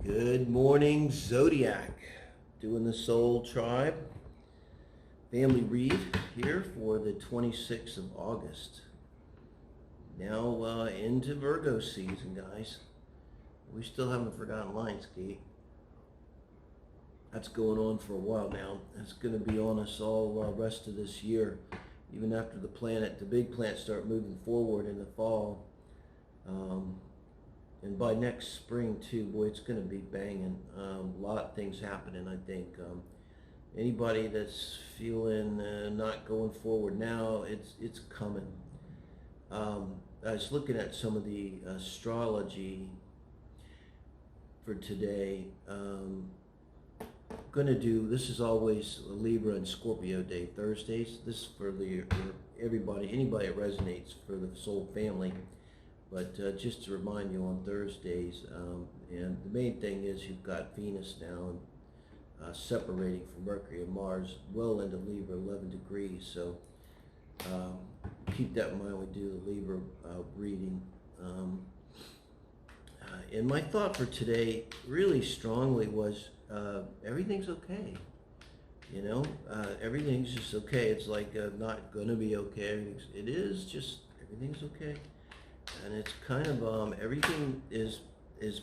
Good morning, Zodiac. Doing the Soul Tribe family read here for the 26th of August. Now into Virgo season, guys. We still haven't forgotten Lionsgate. That's going on for a while now. It's going to be on us all rest of this year, even after the big planets start moving forward in the fall. And by next spring too, boy, it's going to be banging. A lot of things happening, I think. Anybody that's feeling not going forward now, it's coming. I was looking at some of the astrology for today. This is always Libra and Scorpio Day, Thursdays. This is for anybody that resonates for the soul family. But just to remind you, on Thursdays, and the main thing is you've got Venus now separating from Mercury and Mars well into Libra, 11 degrees. So keep that in mind when we do the Libra reading. And my thought for today really strongly was everything's okay. You know, everything's just okay. It's like not going to be okay. It is just everything's okay. And it's kind of everything is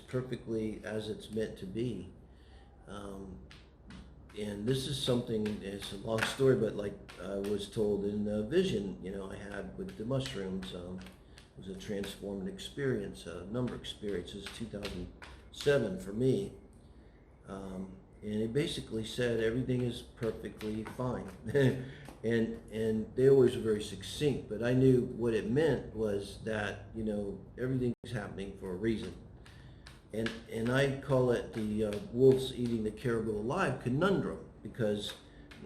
perfectly as it's meant to be. And this is something, it's a long story, but like I was told in a vision, I had with the mushrooms, it was a transformative experience, a number of experiences, 2007 for me. And it basically said everything is perfectly fine. And they always were very succinct, but I knew what it meant was that, everything's happening for a reason. And I call it the wolves eating the caribou alive conundrum, because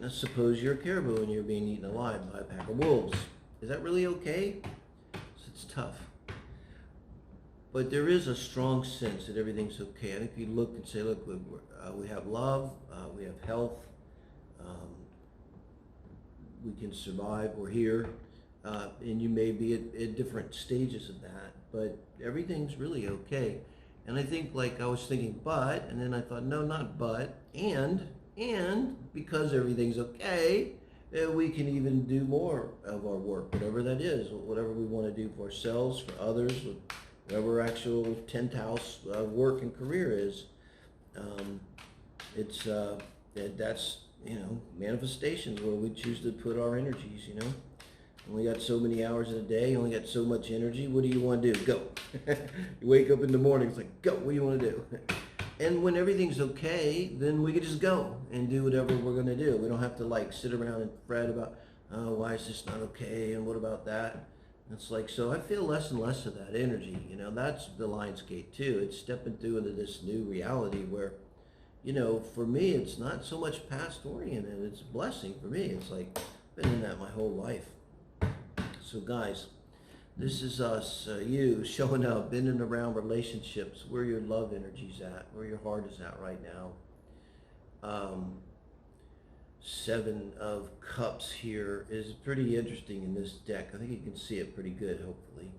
suppose you're a caribou and you're being eaten alive by a pack of wolves. Is that really okay? It's tough. But there is a strong sense that everything's okay. I think if you look and say, look, we have love, we have health, we can survive, we're here, and you may be at different stages of that, but everything's really okay. And I think, like, I was thinking but, and then I thought, no, not but, and because everything's okay, we can even do more of our work, whatever that is, whatever we want to do for ourselves, for others, whatever our actual 10th house work and career is. That's manifestations, where we choose to put our energies, Only got so many hours in a day, only got so much energy. What do you want to do? Go. You wake up in the morning, it's like, go, what do you want to do? And when everything's okay, then we can just go and do whatever we're going to do. We don't have to sit around and fret about, oh, why is this not okay, and what about that? It's like, so I feel less and less of that energy. That's the Lionsgate too. It's stepping through into this new reality where, for me, it's not so much past oriented. It's a blessing for me. It's like, I've been in that my whole life. So guys, this is us, you showing up in and around relationships, where your love energy's at, where your heart is at right now. 7 of Cups here is pretty interesting in this deck. I think you can see it pretty good, hopefully.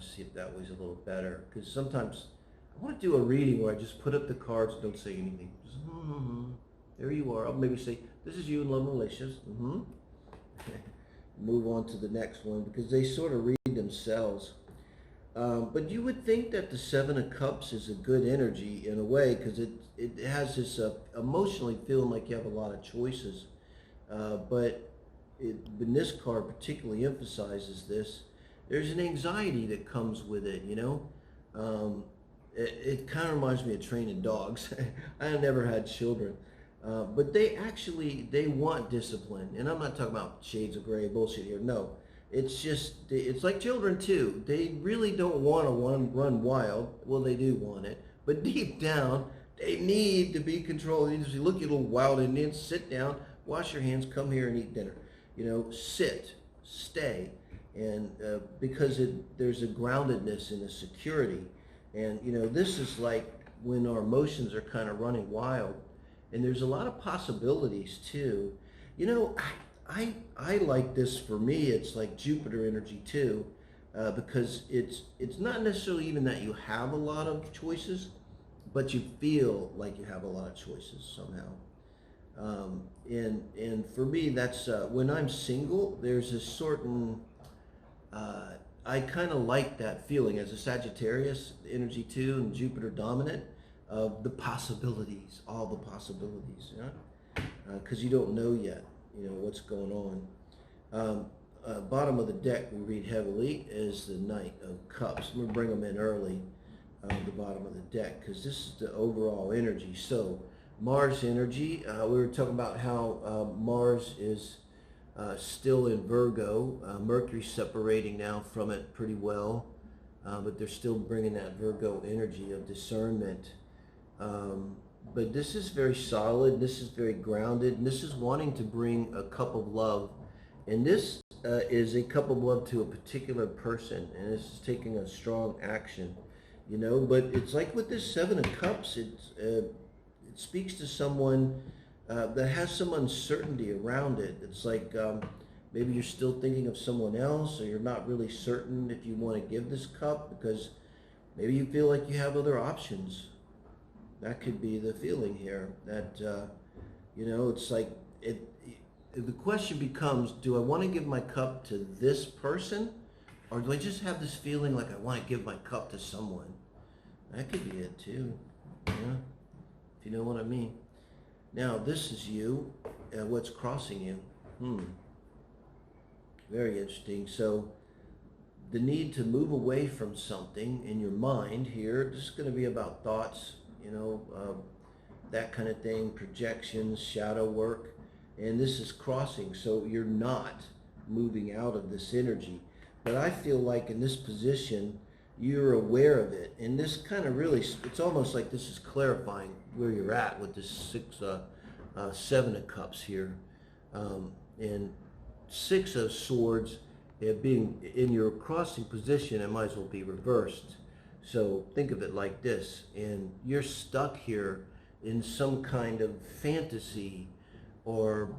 See if that way's a little better, because sometimes I want to do a reading where I just put up the cards and don't say anything. Just, there you are. I'll maybe say, this is you in love and relationships. Move on to the next one, because they sort of read themselves. But you would think that the 7 of Cups is a good energy in a way, because it has this emotionally feeling like you have a lot of choices. But this card particularly emphasizes this. There's an anxiety that comes with it, It kind of reminds me of training dogs. I never had children. But they want discipline. And I'm not talking about shades of gray bullshit here. No, it's like children too. They really don't want to run wild. Well, they do want it. But deep down, they need to be controlled. You just look at a little wild Indian, sit down, wash your hands, come here and eat dinner. Sit, stay. And because there's a groundedness and a security. And, this is like when our emotions are kind of running wild. And there's a lot of possibilities too. I like this. For me, it's like Jupiter energy too, because it's not necessarily even that you have a lot of choices. but you feel like you have a lot of choices somehow. And for me, that's when I'm single, there's a certain, I kind of like that feeling as a Sagittarius, energy 2 and Jupiter dominant, of the possibilities, all the possibilities, because you don't know yet, what's going on. Bottom of the deck we read heavily is the Knight of Cups. I'm going to bring them in early, the bottom of the deck, because this is the overall energy. So Mars energy, we were talking about how Mars is still in Virgo. Mercury's separating now from it pretty well, but they're still bringing that Virgo energy of discernment. But this is very solid, this is very grounded, and this is wanting to bring a cup of love. And this is a cup of love to a particular person, and this is taking a strong action, but it's like with this Seven of Cups, it speaks to someone that has some uncertainty around it. It's like maybe you're still thinking of someone else, or you're not really certain if you want to give this cup because maybe you feel like you have other options. That could be the feeling here, that, it's like, the question becomes, do I want to give my cup to this person, or do I just have this feeling like I want to give my cup to someone? That could be it too, if you know what I mean. Now, this is you, what's crossing you. Very interesting. So, the need to move away from something in your mind here, this is going to be about thoughts, that kind of thing, projections, shadow work, and this is crossing, so you're not moving out of this energy. But I feel like in this position, you're aware of it, and this kind of really, it's almost like this is clarifying where you're at with this Seven of Cups here, and Six of Swords being in your crossing position. It might as well be reversed. So think of it like this, and you're stuck here in some kind of fantasy or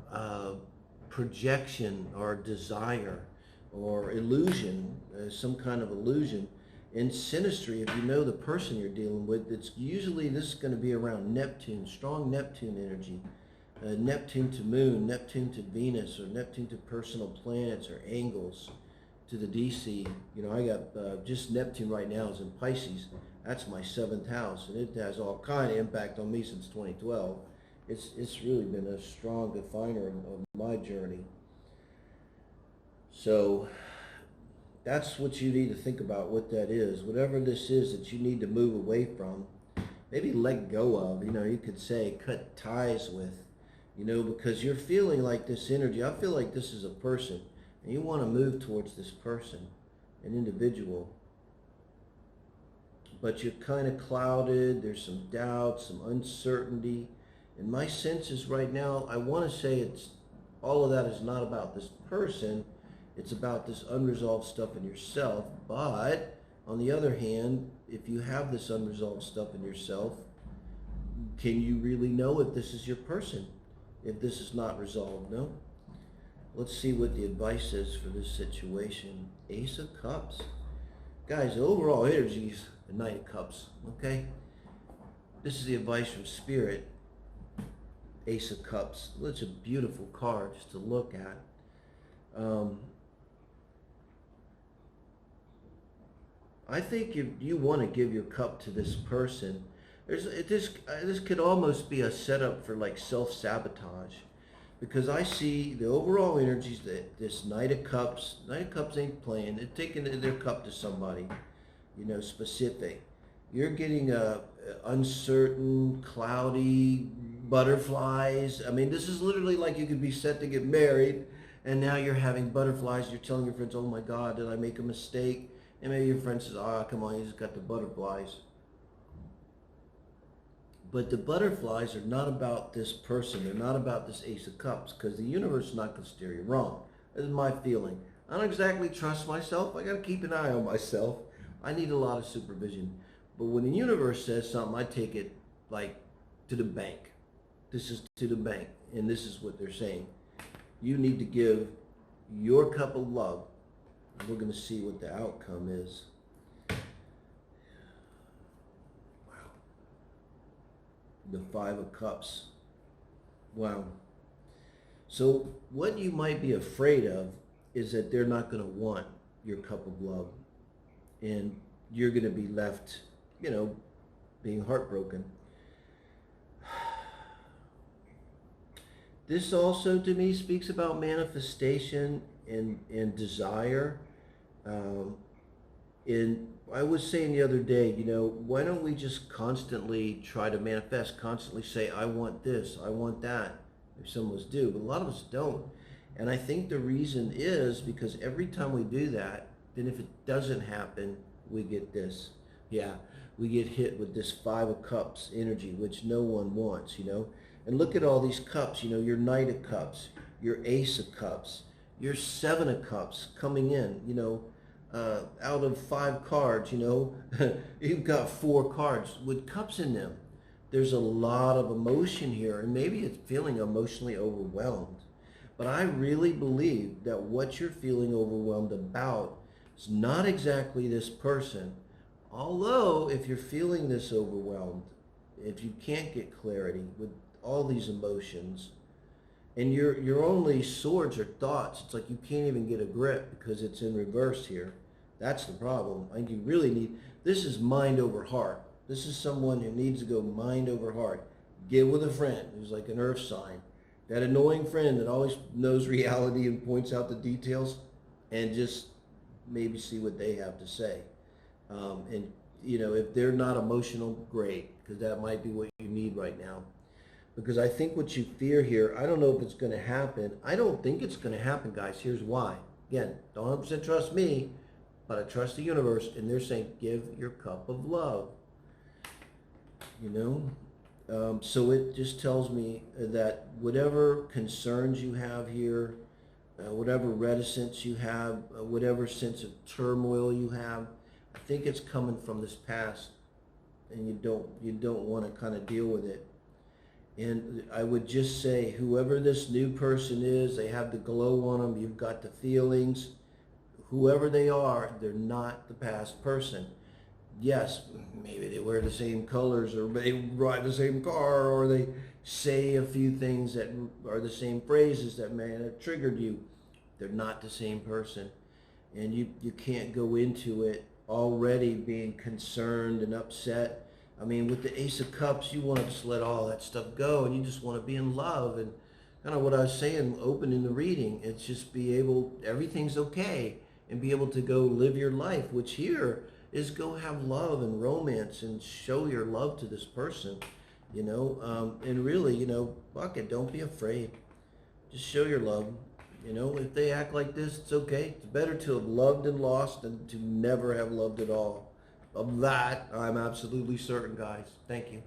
projection or desire or illusion, some kind of illusion. In Synastry, if you know the person you're dealing with, it's usually, this is going to be around Neptune, strong Neptune energy. Neptune to Moon, Neptune to Venus, or Neptune to personal planets or angles to the DC. I got just Neptune right now is in Pisces. That's my 7th house, and it has all kind of impact on me since 2012. It's really been a strong definer of my journey. So that's what you need to think about, what that is. Whatever this is that you need to move away from, maybe let go of, you could say cut ties with, because you're feeling like this energy. I feel like this is a person, and you want to move towards this person, an individual. But you're kind of clouded, there's some doubt, some uncertainty. And my sense is right now, I want to say all of that is not about this person, it's about this unresolved stuff in yourself. But on the other hand, if you have this unresolved stuff in yourself, can you really know if this is your person, if this is not resolved? No? Let's see what the advice is for this situation. Ace of Cups. Guys, the overall energy is the Knight of Cups, okay? This is the advice from Spirit. Ace of Cups. Well, it's a beautiful card just to look at. I think if you want to give your cup to this person, this could almost be a setup for like self-sabotage, because I see the overall energies that this Knight of Cups ain't playing. They're taking their cup to somebody, specific. You're getting a uncertain, cloudy, butterflies. I mean, this is literally like you could be set to get married, and now you're having butterflies. You're telling your friends, oh my God, did I make a mistake? And maybe your friend says, come on, you just got the butterflies. But the butterflies are not about this person. They're not about this Ace of Cups, because the universe is not going to steer you wrong. This is my feeling. I don't exactly trust myself. I got to keep an eye on myself. I need a lot of supervision. But when the universe says something, I take it like to the bank. This is to the bank, and this is what they're saying. You need to give your cup of love. We're going to see what the outcome is. Wow. the Five of Cups. Wow. So what you might be afraid of is that they're not going to want your cup of love, and you're going to be left, you know, being heartbroken. This also to me speaks about manifestation and desire. And I was saying the other day, you know, why don't we just constantly try to manifest, constantly say, I want this, I want that. If some of us do, but a lot of us don't. And I think the reason is because every time we do that, then if it doesn't happen, we get this. Yeah, we get hit with this Five of Cups energy, which no one wants, you know. And look at all these cups, you know, your Knight of Cups, your Ace of Cups, your Seven of Cups coming in, you know, out of 5 cards, you know, you've got 4 cards with cups in them. There's a lot of emotion here, and maybe it's feeling emotionally overwhelmed. But I really believe that what you're feeling overwhelmed about is not exactly this person. Although, if you're feeling this overwhelmed, if you can't get clarity with all these emotions, and your only swords are thoughts, it's like you can't even get a grip because it's in reverse here. That's the problem. I think you really need, this is mind over heart. This is someone who needs to go mind over heart. Get with a friend who's like an earth sign. That annoying friend that always knows reality and points out the details, and just maybe see what they have to say. And, you know, if they're not emotional, great, because that might be what you need right now. Because I think what you fear here, I don't know if it's going to happen. I don't think it's going to happen, guys. Here's why. Again, don't 100% trust me, but I trust the universe, and they're saying, give your cup of love. You know? So it just tells me that whatever concerns you have here, whatever reticence you have, whatever sense of turmoil you have, I think it's coming from this past, and you don't want to kind of deal with it. And I would just say, whoever this new person is, they have the glow on them, you've got the feelings, whoever they are, they're not the past person. Yes, maybe they wear the same colors, or they ride the same car, or they say a few things that are the same phrases that may have triggered you. They're not the same person. And you can't go into it already being concerned and upset. I mean, with the Ace of Cups, you want to just let all that stuff go, and you just want to be in love. And kind of what I was saying, opening the reading, it's just be able, everything's okay, and be able to go live your life, which here is go have love and romance and show your love to this person, you know. And really, you know, fuck it, don't be afraid. Just show your love. You know, if they act like this, it's okay. It's better to have loved and lost than to never have loved at all. Of that, I'm absolutely certain, guys. Thank you.